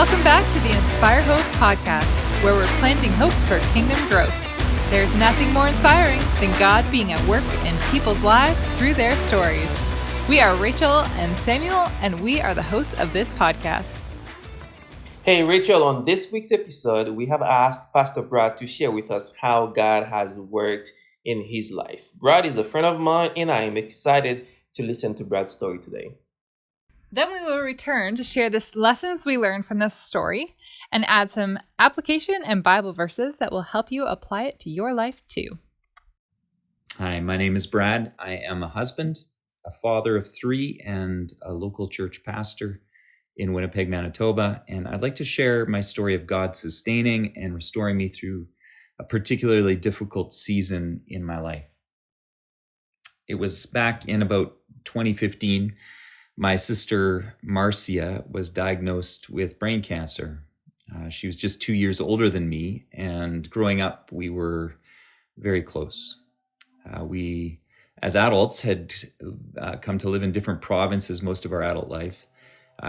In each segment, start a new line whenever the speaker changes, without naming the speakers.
Welcome back to the Inspire Hope podcast, where we're planting hope for kingdom growth. There's nothing more inspiring than God being at work in people's lives through their stories. We are Rachel and Samuel, and we are the hosts of this podcast.
Hey Rachel, on this week's episode, we have asked Pastor Brad to share with us how God has worked in his life. Brad is a friend of mine, and I am excited to listen to Brad's story today.
Then we will return to share the lessons we learned from this story and add some application and Bible verses that will help you apply it to your life too.
Hi, my name is Brad. I am a husband, a father of three, and a local church pastor in Winnipeg, Manitoba. And I'd like to share my story of God sustaining and restoring me through a particularly difficult season in my life. It was back in about 2015. My sister, Marcia, was diagnosed with brain cancer. She was just 2 years older than me, and growing up, we were very close. We, as adults, had come to live in different provinces most of our adult life.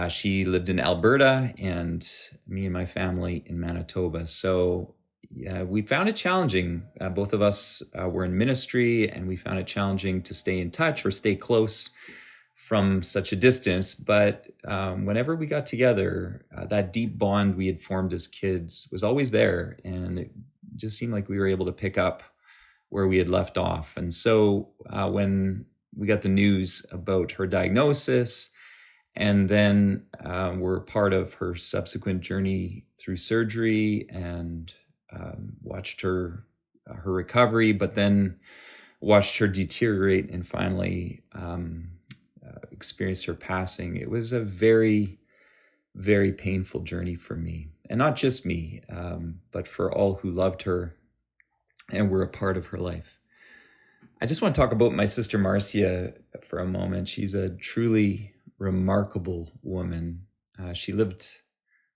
She lived in Alberta, and me and my family in Manitoba. So we found it challenging. Both of us were in ministry, and we found it challenging to stay in touch or stay close from such a distance. But whenever we got together, that deep bond we had formed as kids was always there. And it just seemed like we were able to pick up where we had left off. And so when we got the news about her diagnosis, and then we're part of her subsequent journey through surgery and watched her recovery, but then watched her deteriorate and finally experienced her passing. It was a very, very painful journey for me, and not just me, but for all who loved her and were a part of her life. I just want to talk about my sister Marcia for a moment. She's a truly remarkable woman. She lived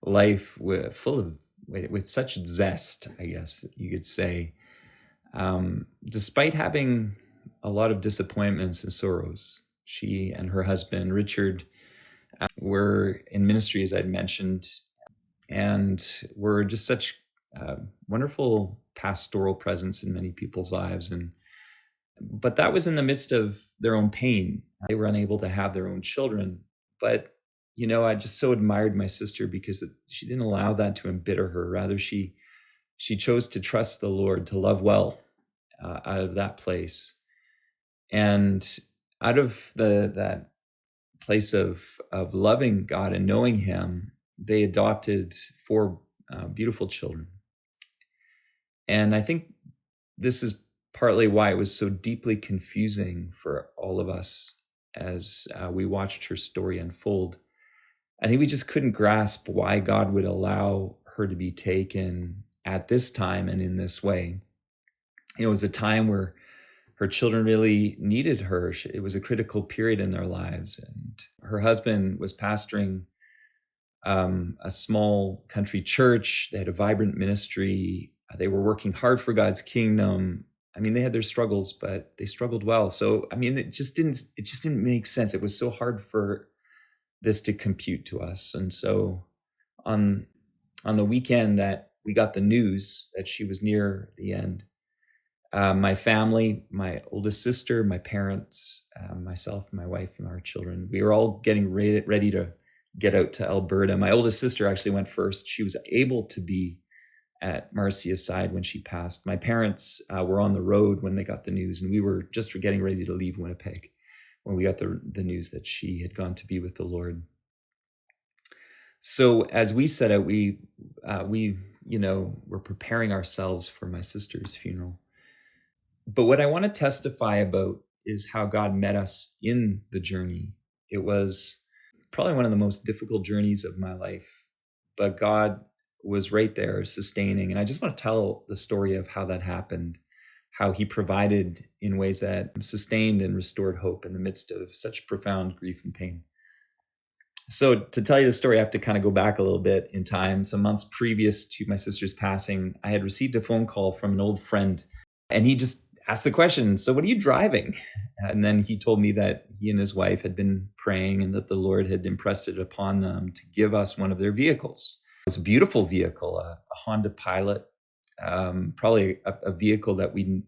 life with such zest, I guess you could say, despite having a lot of disappointments and sorrows. She and her husband, Richard, were in ministry, as I'd mentioned, and were just such wonderful pastoral presence in many people's lives. But that was in the midst of their own pain. They were unable to have their own children. But, I just so admired my sister because she didn't allow that to embitter her. Rather, she chose to trust the Lord, to love well out of that place. And out of that place of loving God and knowing Him, they adopted 4 beautiful children. And I think this is partly why it was so deeply confusing for all of us as we watched her story unfold. I think we just couldn't grasp why God would allow her to be taken at this time and in this way. It was a time where her children really needed her. It was a critical period in their lives. And her husband was pastoring a small country church. They had a vibrant ministry. They were working hard for God's kingdom. They had their struggles, but they struggled well. So, it just didn't make sense. It was so hard for this to compute to us. And so on the weekend that we got the news that she was near the end, my family, my oldest sister, my parents, myself, my wife, and our children, we were all getting ready to get out to Alberta. My oldest sister actually went first. She was able to be at Marcia's side when she passed. My parents were on the road when they got the news, and we were just getting ready to leave Winnipeg when we got the news that she had gone to be with the Lord. So as we set out, we were preparing ourselves for my sister's funeral. But what I want to testify about is how God met us in the journey. It was probably one of the most difficult journeys of my life, but God was right there sustaining. And I just want to tell the story of how that happened, how He provided in ways that sustained and restored hope in the midst of such profound grief and pain. So to tell you the story, I have to kind of go back a little bit in time. Some months previous to my sister's passing, I had received a phone call from an old friend, and he just asked the question, "So what are you driving?" And then he told me that he and his wife had been praying and that the Lord had impressed it upon them to give us one of their vehicles. was a beautiful vehicle, a Honda Pilot, probably a vehicle that we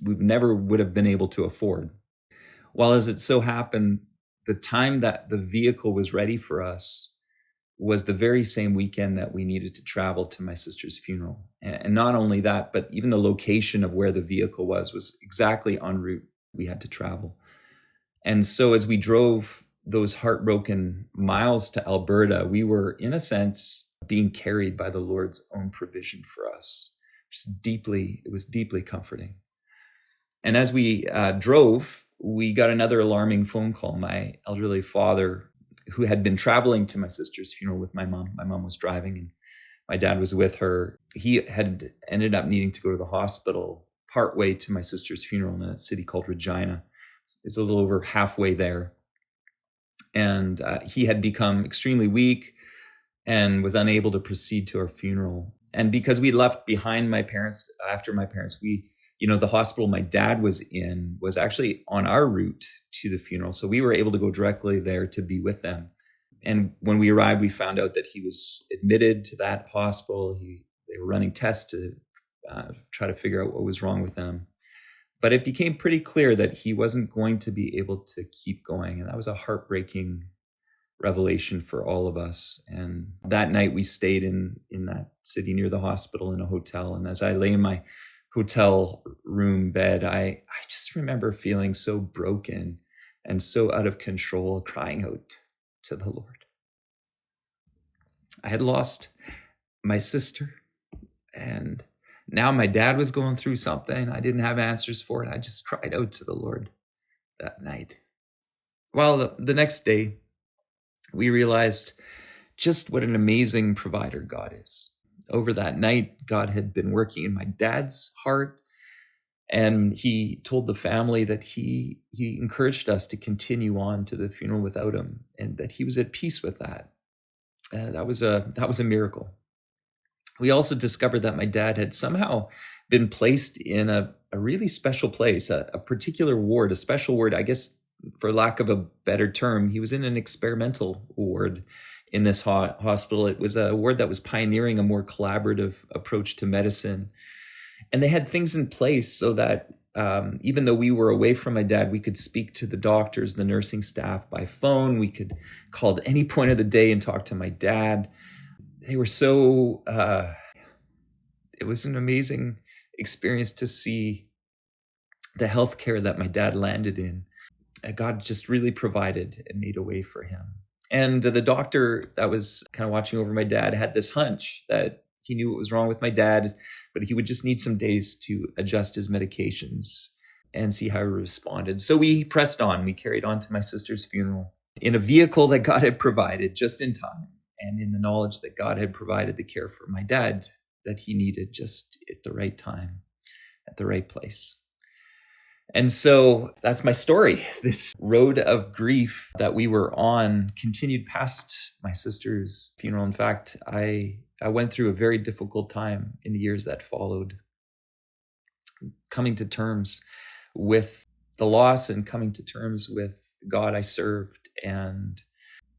never would have been able to afford. Well, as it so happened, the time that the vehicle was ready for us was the very same weekend that we needed to travel to my sister's funeral. And not only that, but even the location of where the vehicle was exactly en route we had to travel. And so as we drove those heartbroken miles to Alberta, we were, in a sense, being carried by the Lord's own provision for us. It was deeply comforting. And as we drove, we got another alarming phone call. My elderly father, who had been traveling to my sister's funeral with my mom was driving and my dad was with her. He had ended up needing to go to the hospital partway to my sister's funeral in a city called Regina. It's a little over halfway there. And he had become extremely weak and was unable to proceed to our funeral. And because we left behind my parents, after my parents, the hospital my dad was in was actually on our route to the funeral. So we were able to go directly there to be with them. And when we arrived, we found out that he was admitted to that hospital. They were running tests to try to figure out what was wrong with him. But it became pretty clear that he wasn't going to be able to keep going. And that was a heartbreaking revelation for all of us. And that night we stayed in that city near the hospital in a hotel. And as I lay in my hotel room bed, I just remember feeling so broken and so out of control, crying out to the Lord. I had lost my sister, and now my dad was going through something. I didn't have answers for it. I just cried out to the Lord that night. Well, the next day, we realized just what an amazing provider God is. Over that night, God had been working in my dad's heart, and he told the family that he encouraged us to continue on to the funeral without him, and that he was at peace with that. That was a miracle. We also discovered that my dad had somehow been placed in a really special place, a particular ward, a special ward, I guess, for lack of a better term. He was in an experimental ward in this hospital. It was a ward that was pioneering a more collaborative approach to medicine. And they had things in place so that even though we were away from my dad, we could speak to the doctors, the nursing staff by phone. We could call at any point of the day and talk to my dad. They were so, it was an amazing experience to see the healthcare that my dad landed in. God just really provided and made a way for him. And the doctor that was kind of watching over my dad had this hunch that he knew what was wrong with my dad, but he would just need some days to adjust his medications and see how he responded. So we pressed on. We carried on to my sister's funeral in a vehicle that God had provided just in time, and in the knowledge that God had provided the care for my dad that he needed just at the right time, at the right place. And so that's my story. This road of grief that we were on continued past my sister's funeral. In fact, I went through a very difficult time in the years that followed, coming to terms with the loss and coming to terms with God I served. And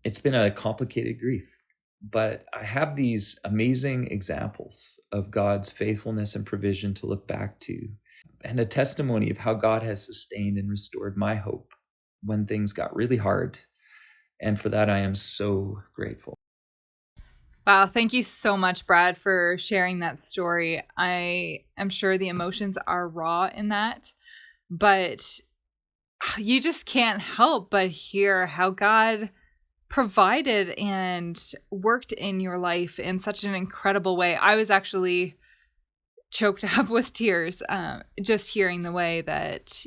it's been a complicated grief, but I have these amazing examples of God's faithfulness and provision to look back to, and a testimony of how God has sustained and restored my hope when things got really hard. And for that, I am so grateful.
Wow, thank you so much, Brad, for sharing that story. I am sure the emotions are raw in that, but you just can't help but hear how God provided and worked in your life in such an incredible way. I was actually choked up with tears just hearing the way that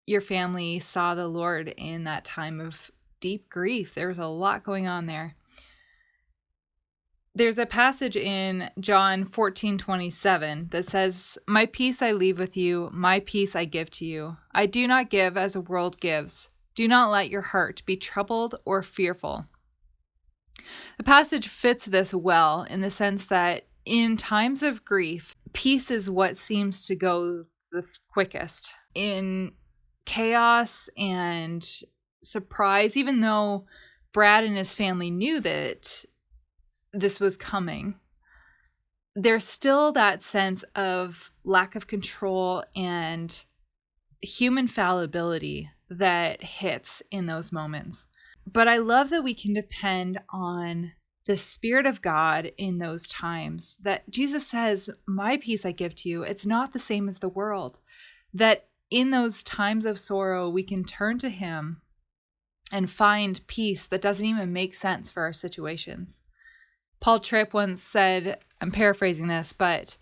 your family saw the Lord in that time of deep grief. There was a lot going on there. There's a passage in John 14:27 that says, "My peace I leave with you, my peace I give to you. I do not give as the world gives. Do not let your heart be troubled or fearful." The passage fits this well in the sense that in times of grief, peace is what seems to go the quickest. In chaos and surprise, even though Brad and his family knew that this was coming, there's still that sense of lack of control and human fallibility that hits in those moments. But I love that we can depend on the Spirit of God in those times, that Jesus says, my peace I give to you. It's not the same as the world. That in those times of sorrow, we can turn to Him and find peace that doesn't even make sense for our situations. Paul Tripp once said, I'm paraphrasing this, but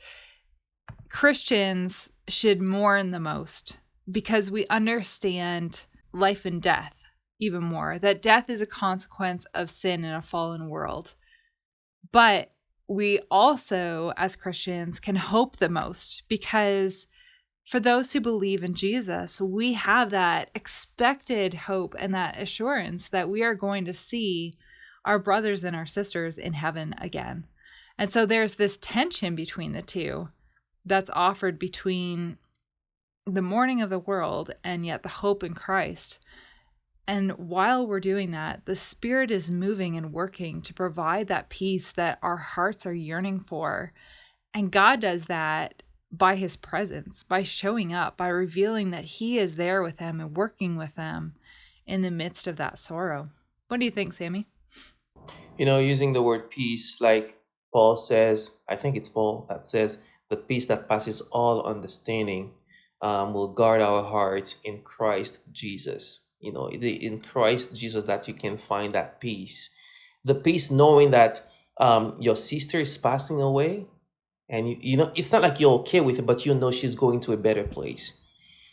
Christians should mourn the most because we understand life and death even more, that death is a consequence of sin in a fallen world. But we also, as Christians, can hope the most because for those who believe in Jesus, we have that expected hope and that assurance that we are going to see our brothers and our sisters in heaven again. And so there's this tension between the two that's offered between the mourning of the world and yet the hope in Christ. And while we're doing that, the Spirit is moving and working to provide that peace that our hearts are yearning for. And God does that by His presence, by showing up, by revealing that He is there with them and working with them in the midst of that sorrow. What do you think, Sammy?
Using the word peace, like Paul says, I think it's Paul that says, the peace that passes all understanding will guard our hearts in Christ Jesus. In Christ Jesus that you can find that peace. The peace knowing that your sister is passing away, and it's not like you're okay with it, but she's going to a better place.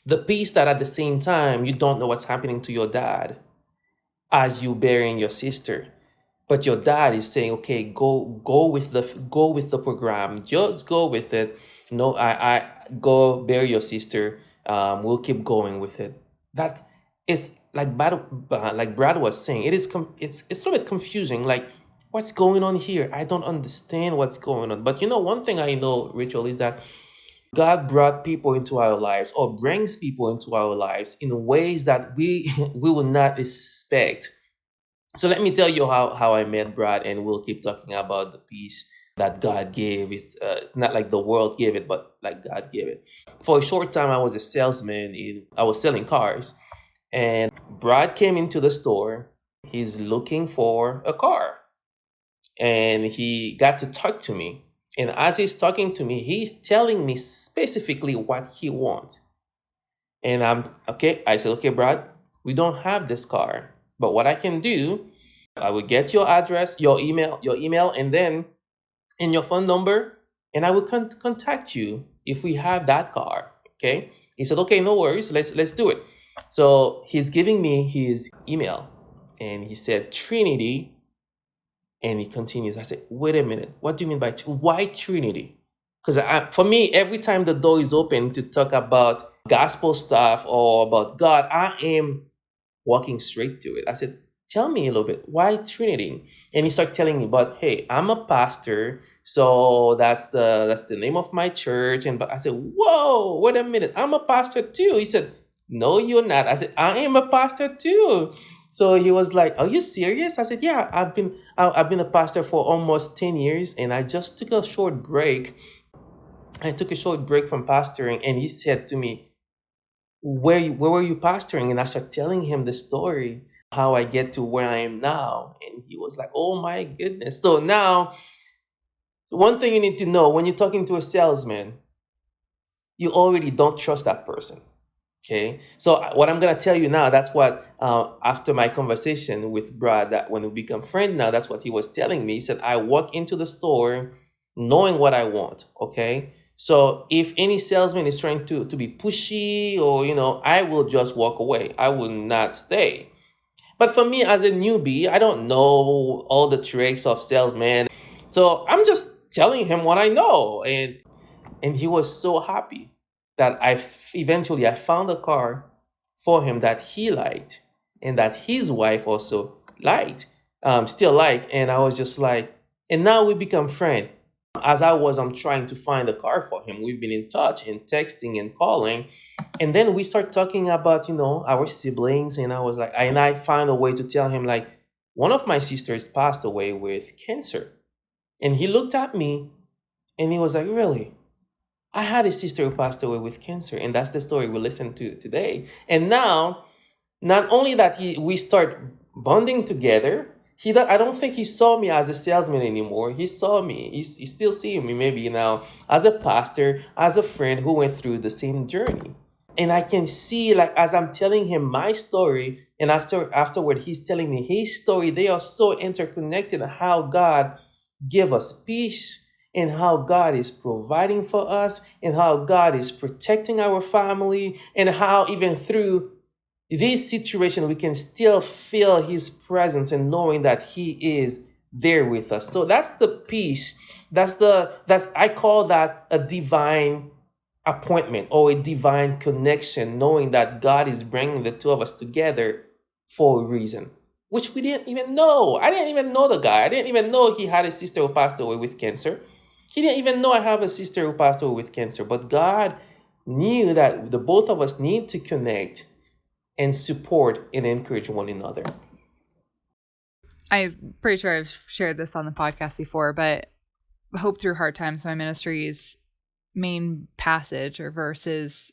The peace that at the same time you don't know what's happening to your dad as you burying your sister, but your dad is saying, okay, go with the program, just go with it. No, I go bury your sister. We'll keep going with it. That is like Brad was saying. It's a little bit confusing. Like, what's going on here? I don't understand what's going on. But one thing I know, Rachel, is that God brought people into our lives or brings people into our lives in ways that we will not expect. So let me tell you how I met Brad, and we'll keep talking about the peace that God gave. It's not like the world gave it, but like God gave it. For a short time, I was a salesman. I was selling cars, and Brad came into the store. He's looking for a car, and he got to talk to me. And as he's talking to me, he's telling me specifically what he wants. And I said, okay, Brad, we don't have this car. But what I can do, I will get your address, your email, and then and your phone number, and I will contact you if we have that car. Okay? He said, okay, no worries, let's do it. So he's giving me his email, and he said Trinity, and he continues. I said, wait a minute, what do you mean by why Trinity? Because for me, every time the door is open to talk about gospel stuff or about God, I am walking straight to it. I said, tell me a little bit, why Trinity? And he started telling me, but hey, I'm a pastor, so that's the name of my church. And but I said, whoa, wait a minute, I'm a pastor too. He said, no, you're not. I said, I am a pastor too. So he was like, are you serious? I said, yeah, I've been a pastor for almost 10 years, and I just took a short break. I took a short break from pastoring, and he said to me, where were you pastoring? And I started telling him the story, how I get to where I am now. And he was like, oh my goodness. So now, one thing you need to know when you're talking to a salesman, you already don't trust that person. Okay. So what I'm going to tell you now, that's what, after my conversation with Brad, that when we become friends now, that's what he was telling me. He said, I walk into the store knowing what I want. Okay. So if any salesman is trying to be pushy or, I will just walk away. I will not stay. But for me as a newbie, I don't know all the tricks of salesman. So I'm just telling him what I know. And he was so happy that eventually I found a car for him that he liked and that his wife also liked, still like. And I was just like, and now we become friends. As I'm trying to find a car for him, we've been in touch and texting and calling. And then we start talking about, our siblings. And I was like, and I found a way to tell him, like, one of my sisters passed away with cancer. And he looked at me and he was like, really? I had a sister who passed away with cancer, and that's the story we listened to today. And now, not only that we start bonding together, I don't think he saw me as a salesman anymore. He saw me. He's still seeing me maybe now as a pastor, as a friend who went through the same journey. And I can see, like, as I'm telling him my story, and afterward he's telling me his story, they are so interconnected. How God give us peace, and how God is providing for us, and how God is protecting our family, and how even through this situation we can still feel his presence and knowing that he is there with us. So that's the peace. That's I call that a divine appointment or a divine connection, knowing that God is bringing the two of us together for a reason, which we didn't even know. I didn't even know the guy. I didn't even know he had a sister who passed away with cancer. He didn't even know I have a sister who passed away with cancer. But God knew that the both of us need to connect and support and encourage one another.
I'm pretty sure I've shared this on the podcast before, but Hope Through Hard Times, my ministry's main passage or verse is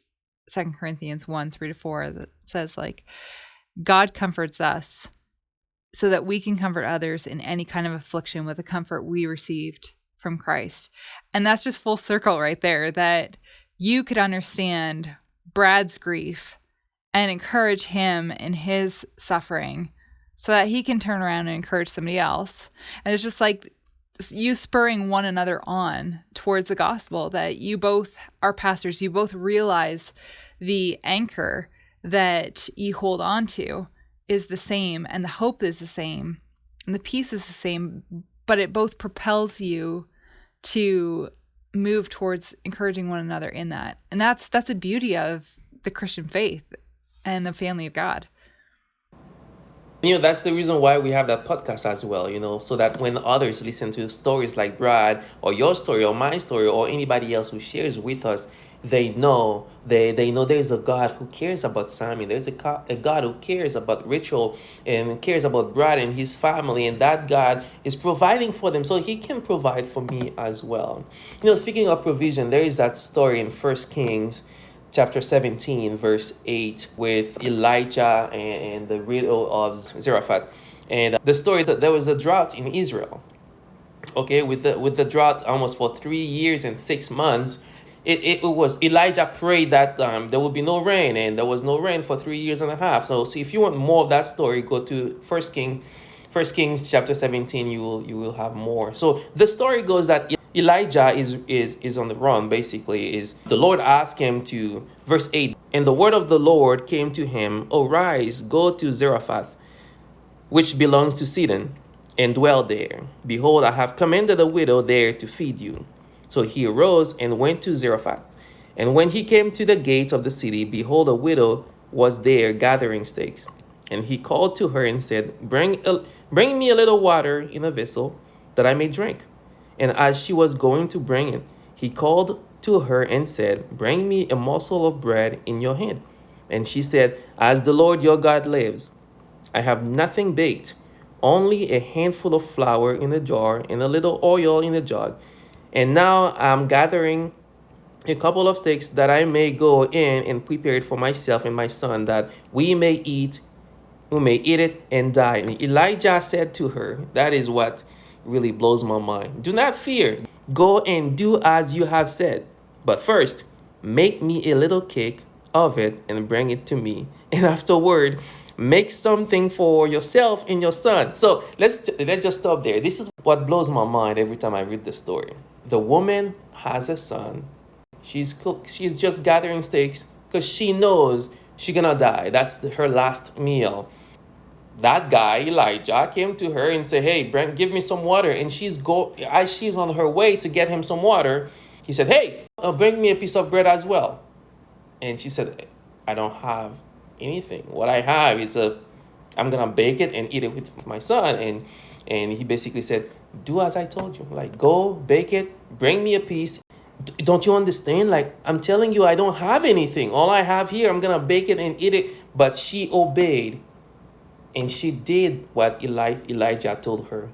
2 Corinthians 1:3-4 that says, like, God comforts us so that we can comfort others in any kind of affliction with the comfort we received from Christ. And that's just full circle right there, that you could understand Brad's grief and encourage him in his suffering so that he can turn around and encourage somebody else. And it's just like you spurring one another on towards the gospel, that you both are pastors, you both realize the anchor that you hold on to is the same, and the hope is the same, and the peace is the same, but it both propels you to move towards encouraging one another in that. And that's the beauty of the Christian faith and the family of God.
That's the reason why we have that podcast as well, so that when others listen to stories like Brad or your story or my story or anybody else who shares with us, they know there's a God who cares about Sammy. There's a God who cares about Rachel and cares about Brad and his family, and that God is providing for them, so he can provide for me as well. Speaking of provision, there is that story in 1 Kings chapter 17, verse 8, with Elijah and the widow of Zarephath. And the story that there was a drought in Israel. Okay, with the drought almost for 3 years and 6 months, it was Elijah prayed that there would be no rain, and there was no rain for 3 years and a half. So if you want more of that story, go to First Kings chapter 17. You will have more. So the story goes that Elijah is on the run. Basically, is the Lord asked him to, verse 8, and the word of the Lord came to him, arise, go to Zarephath, which belongs to Sidon, and dwell there. Behold, I have commanded a widow there to feed you. So he arose and went to Zarephath. And when he came to the gate of the city, behold, a widow was there gathering sticks. And he called to her and said, bring me a little water in a vessel, that I may drink. And as she was going to bring it, he called to her and said, bring me a morsel of bread in your hand. And she said, as the Lord your God lives, I have nothing baked, only a handful of flour in a jar and a little oil in a jug. And now I'm gathering a couple of sticks that I may go in and prepare it for myself and my son, that we may eat it and die. And Elijah said to her, that is what really blows my mind. Do not fear. Go and do as you have said. But first, make me a little cake of it and bring it to me. And afterward, make something for yourself and your son. So let's just stop there. This is what blows my mind every time I read the story. The woman has a son. She's just gathering sticks because she knows she's gonna die. That's her last meal. That guy, Elijah, came to her and said, hey, Brent, give me some water. And as she's on her way to get him some water, he said, hey, bring me a piece of bread as well. And she said, I don't have anything. What I have is I'm going to bake it and eat it with my son. And he basically said, do as I told you. Like, go, bake it, bring me a piece. Don't you understand? Like, I'm telling you, I don't have anything. All I have here, I'm going to bake it and eat it. But she obeyed. And she did what Elijah told her.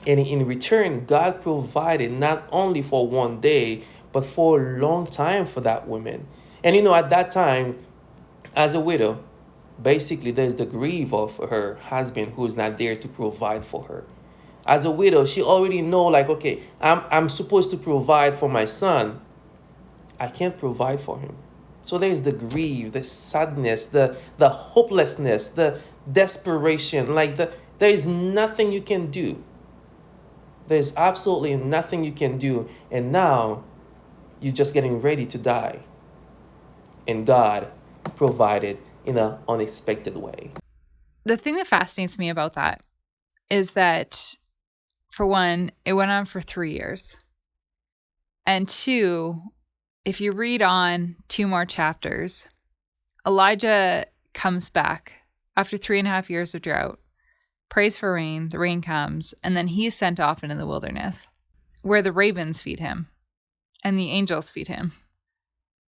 And in return, God provided not only for one day, but for a long time for that woman. And at that time, as a widow, basically there's the grief of her husband who's not there to provide for her. As a widow, she already know, like, okay, I'm supposed to provide for my son. I can't provide for him. So there's the grief, the sadness, the hopelessness, the desperation. There is nothing you can do. There's absolutely nothing you can do. And now you're just getting ready to die. And God provided in an unexpected way.
The thing that fascinates me about that is that, for one, it went on for 3 years. And two, if you read on 2 more chapters, Elijah comes back after 3.5 years of drought, prays for rain, the rain comes, and then he's sent off into the wilderness where the ravens feed him and the angels feed him.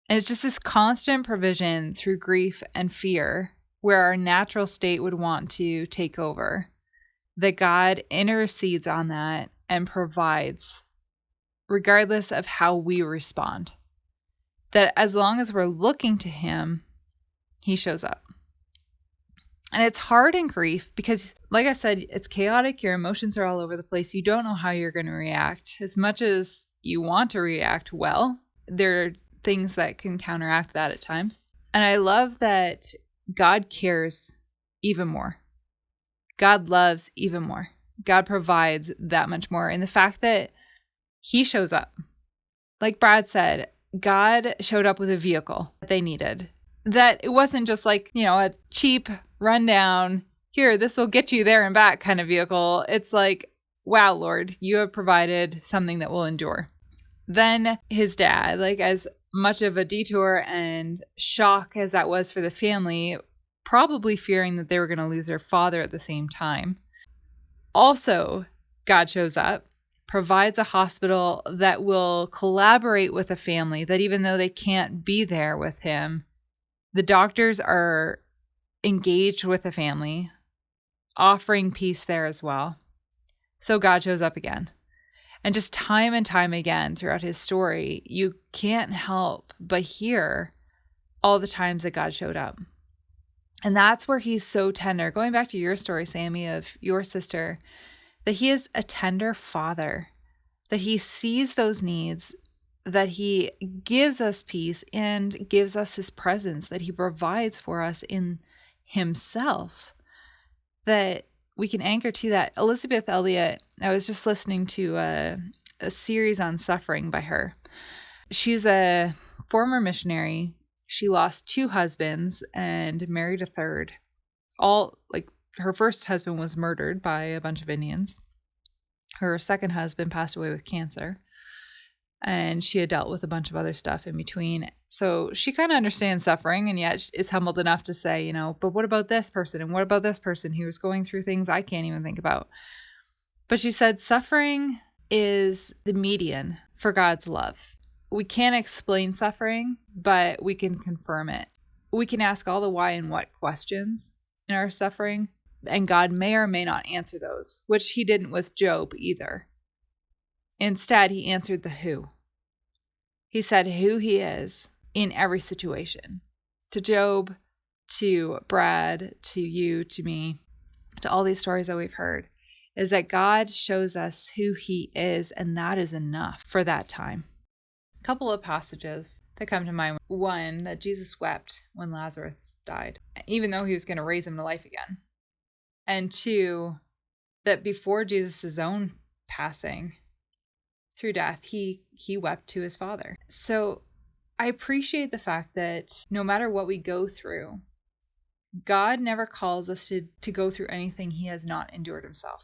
And it's just this constant provision through grief and fear where our natural state would want to take over, that God intercedes on that and provides, regardless of how we respond. That as long as we're looking to him, he shows up. And it's hard in grief because, like I said, it's chaotic. Your emotions are all over the place. You don't know how you're going to react. As much as you want to react well, there are things that can counteract that at times. And I love that God cares even more. God loves even more. God provides that much more. And the fact that he shows up, like Brad said, God showed up with a vehicle that they needed. That it wasn't just like, a cheap rundown, here, this will get you there and back kind of vehicle. It's like, wow, Lord, you have provided something that will endure. Then his dad, like, as much of a detour and shock as that was for the family, probably fearing that they were going to lose their father at the same time. Also, God shows up, provides a hospital that will collaborate with a family, that even though they can't be there with him, the doctors are engaged with the family, offering peace there as well. So God shows up again. And just time and time again throughout his story, you can't help but hear all the times that God showed up. And that's where he's so tender. Going back to your story, Sammy, of your sister, that he is a tender father, that he sees those needs, that he gives us peace and gives us his presence, that he provides for us in himself, that we can anchor to that. Elizabeth Elliot, I was just listening to a series on suffering by her. She's a former missionary. She lost 2 husbands and married a third. Her first husband was murdered by a bunch of Indians. Her second husband passed away with cancer. And she had dealt with a bunch of other stuff in between. So she kind of understands suffering, and yet is humbled enough to say, but what about this person? And what about this person who is going through things I can't even think about? But she said suffering is the median for God's love. We can't explain suffering, but we can confirm it. We can ask all the why and what questions in our suffering, and God may or may not answer those, which he didn't with Job either. Instead, he answered the who. He said who he is in every situation. To Job, to Brad, to you, to me, to all these stories that we've heard, is that God shows us who he is, and that is enough for that time. A couple of passages that come to mind. One, that Jesus wept when Lazarus died, even though he was going to raise him to life again. And 2, that before Jesus' own passing through death, he wept to his Father. So I appreciate the fact that no matter what we go through, God never calls us to go through anything he has not endured himself.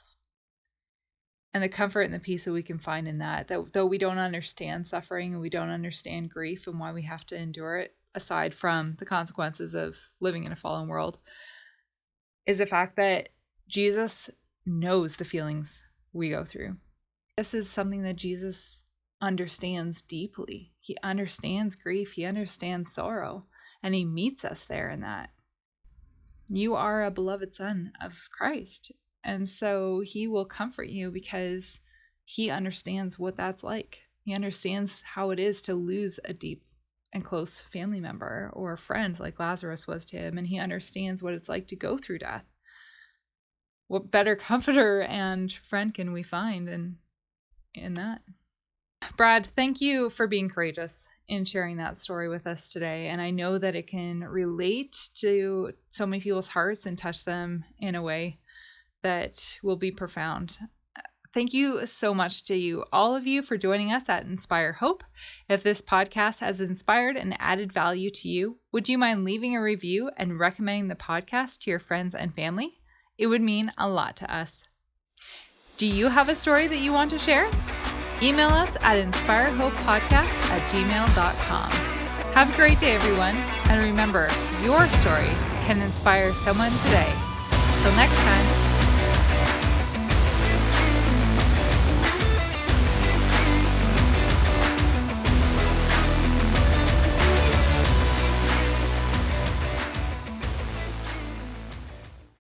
And the comfort and the peace that we can find in that though we don't understand suffering and we don't understand grief and why we have to endure it, aside from the consequences of living in a fallen world, is the fact that Jesus knows the feelings we go through. This is something that Jesus understands deeply. He understands grief. He understands sorrow. And he meets us there in that. You are a beloved son of Christ. And so he will comfort you because he understands what that's like. He understands how it is to lose a deep and close family member or a friend like Lazarus was to him. And he understands what it's like to go through death. What better comforter and friend can we find in that? Brad, thank you for being courageous in sharing that story with us today. And I know that it can relate to so many people's hearts and touch them in a way that will be profound. Thank you so much to you, all of you, for joining us at Inspire Hope. If this podcast has inspired and added value to you, would you mind leaving a review and recommending the podcast to your friends and family? It would mean a lot to us. Do you have a story that you want to share? Email us at inspirehopepodcast@gmail.com. Have a great day, everyone. And remember, your story can inspire someone today. Till next time.